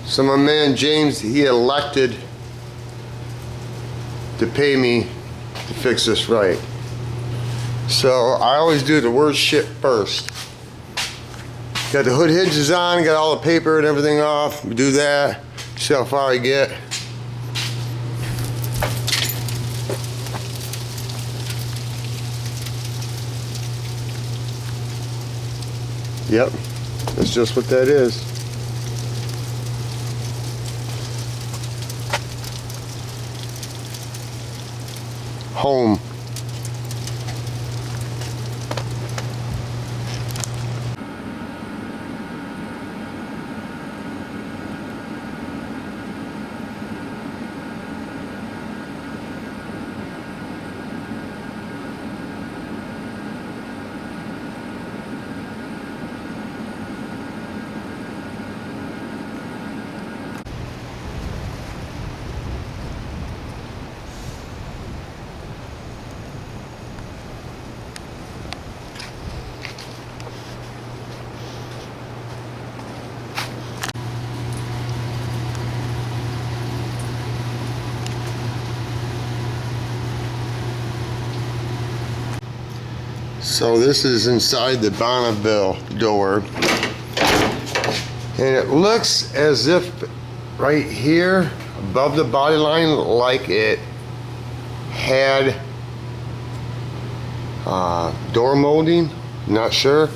So my man James, he elected to pay me to fix this right. So I always do the worst shit first. Got the hood hinges on, got all the paper and everything off. Do that, see how far I get. Yep, that's just what that is. Home. So this is inside the Bonneville door, and it looks as if right here above the body line, like it had door molding. Not sure.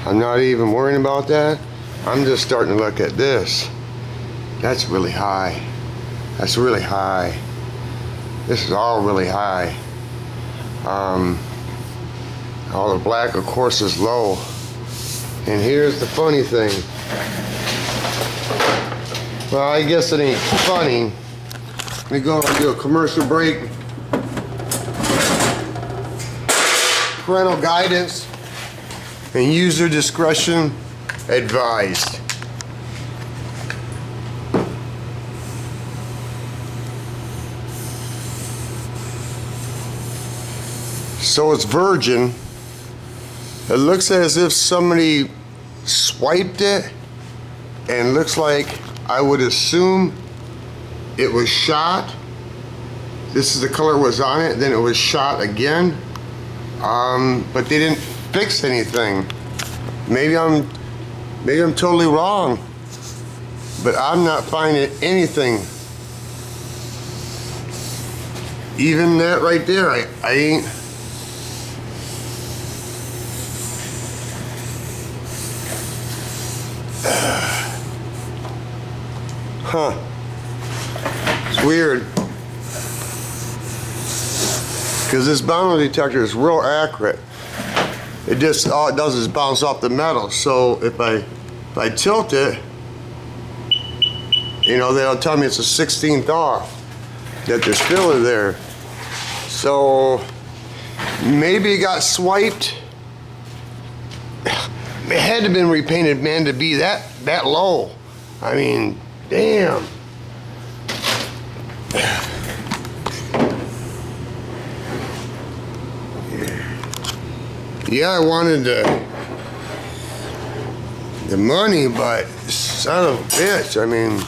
I'm not even worrying about that. I'm just starting to look at this. That's really high. That's really high. This is all really high. All the black, of course, is low. And here's the funny thing. Well, I guess it ain't funny. Let me go and do a commercial break. Parental guidance and user discretion advised. So it's virgin. It looks as if somebody swiped it, and looks like, I would assume, it was shot. This is the color was on it, then it was shot again. But they didn't fix anything. Maybe I'm totally wrong, but I'm not finding anything. Even that right there, I ain't. Huh. It's weird. Because this boundary detector is real accurate. It just, all it does is bounce off the metal. So if I tilt it, you know, they'll tell me it's a 16th off, that there's filler there. So maybe it got swiped. It had to have been repainted, man, to be that low. I mean, damn. Yeah, I wanted the money, but son of a bitch, I mean,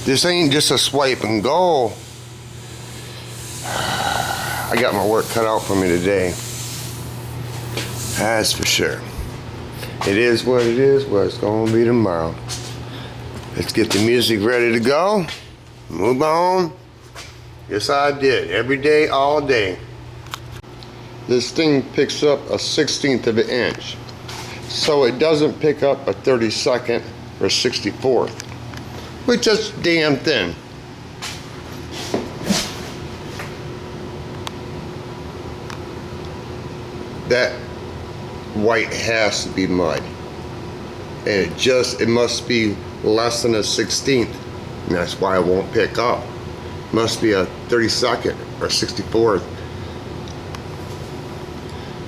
this ain't just a swipe and go. I got my work cut out for me today. That's for sure. It is what it is, what it's gonna be tomorrow. Let's get the music ready to go. Move on. Yes, I did. Every day, all day. This thing picks up a 1/16 of an inch. So it doesn't pick up a 32nd or 64th, which is damn thin. That white has to be mud. And it must be less than a 16th. And that's why it won't pick up. Must be a 32nd or 64th.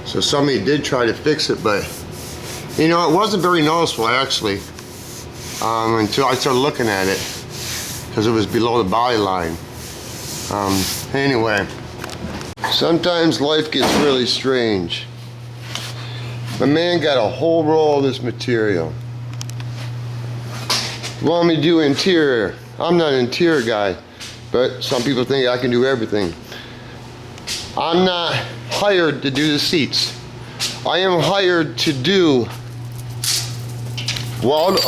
So somebody did try to fix it, but you know, it wasn't very noticeable actually, until I started looking at it, because it was below the body line. Anyway, sometimes life gets really strange. My man got a whole roll of this material. Want me to do interior? I'm not an interior guy, but some people think I can do everything. I'm not hired to do the seats. I am hired to do weld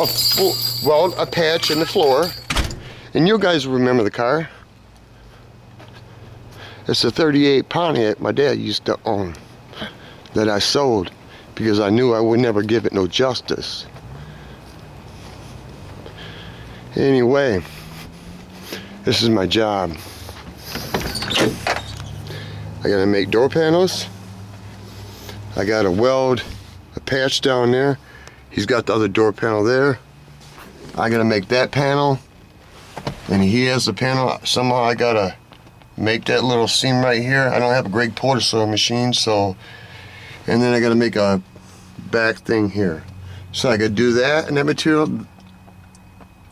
a patch in the floor. And you guys remember the car. It's a 38 Pontiac my dad used to own that I sold because I knew I would never give it no justice. Anyway, this is my job. I gotta make door panels. I gotta weld a patch down there. He's got the other door panel there. I gotta make that panel. And he has the panel. Somehow I gotta make that little seam right here. I don't have a great porter sewing machine, so. And then I gotta make a back thing here. So I gotta do that and that material.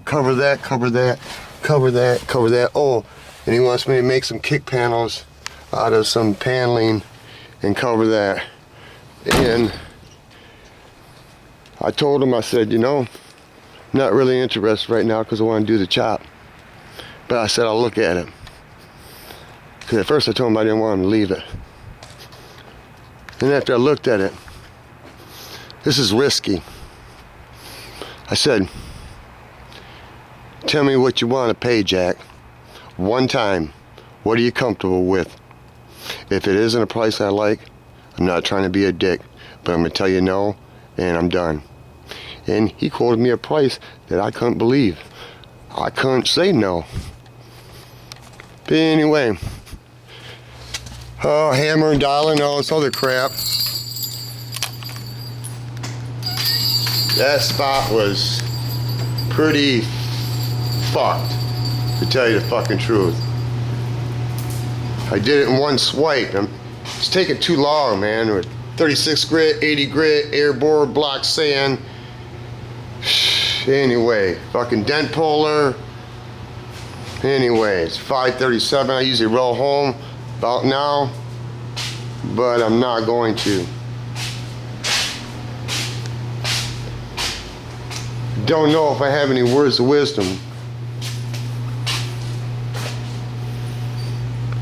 Cover that, cover that, cover that, cover that. Oh, and he wants me to make some kick panels out of some paneling and cover that. And I told him, I said, you know, I'm not really interested right now because I want to do the chop. But I said I'll look at it. Because at first I told him I didn't want him to leave it. And after I looked at it, this is risky. I said, tell me what you want to pay, Jack. One time, what are you comfortable with? If it isn't a price I like, I'm not trying to be a dick, but I'm going to tell you no, and I'm done. And he quoted me a price that I couldn't believe. I couldn't say no. But anyway, oh, hammer and dial and all this other crap. That spot was pretty fucked, to tell you the fucking truth. I did it in one swipe. It's taking too long, man. With 36 grit, 80 grit, airboard, block sand. Anyway, fucking dent puller. Anyway, it's 5:37. I usually roll home about now, but I'm not going to. Don't know if I have any words of wisdom.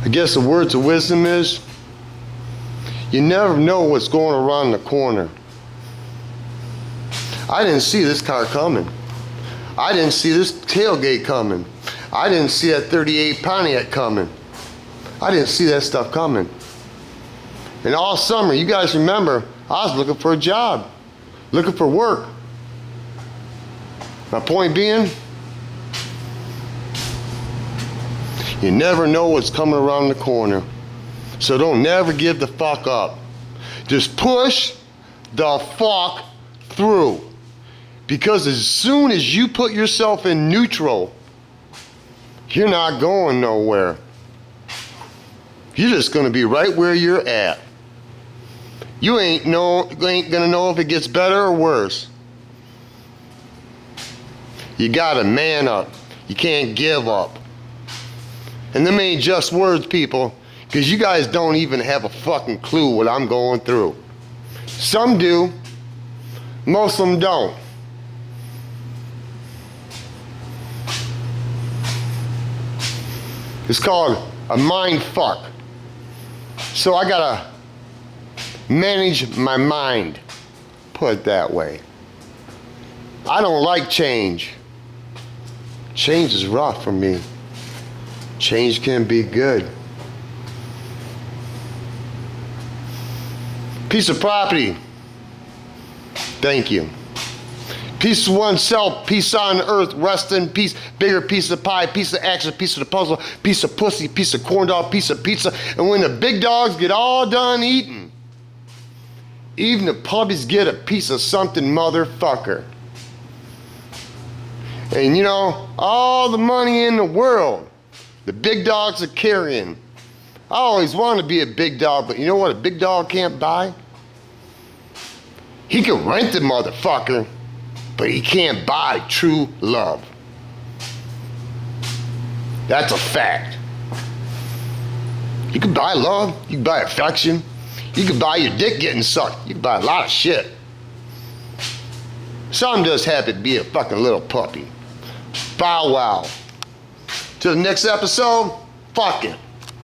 I guess the words of wisdom is, you never know what's going around the corner. I didn't see this car coming. I didn't see this tailgate coming. I didn't see that 38 Pontiac coming. I didn't see that stuff coming. And all summer, you guys remember, I was looking for a job, looking for work. My point being, you never know what's coming around the corner. So don't never give the fuck up. Just push the fuck through. Because as soon as you put yourself in neutral, you're not going nowhere. You're just gonna be right where you're at. You ain't gonna know if it gets better or worse. You gotta man up. You can't give up. And them ain't just words, people, because you guys don't even have a fucking clue what I'm going through. Some do, most of them don't. It's called a mind fuck. So I gotta manage my mind, put it that way. I don't like change. Change is rough for me. Change can be good. Piece of property. Thank you. Piece of oneself, piece on earth, rest in peace, bigger piece of pie, piece of action, piece of the puzzle, piece of pussy, piece of corn dog, piece of pizza. And when the big dogs get all done eating, even the puppies get a piece of something, motherfucker. And you know, all the money in the world, the big dogs are carrying. I always wanted to be a big dog, but you know what a big dog can't buy? He can rent the motherfucker, but he can't buy true love. That's a fact. You can buy love, you can buy affection, you can buy your dick getting sucked, you can buy a lot of shit. Some just happen to be a fucking little puppy. Bow wow. Till the next episode, fuck it.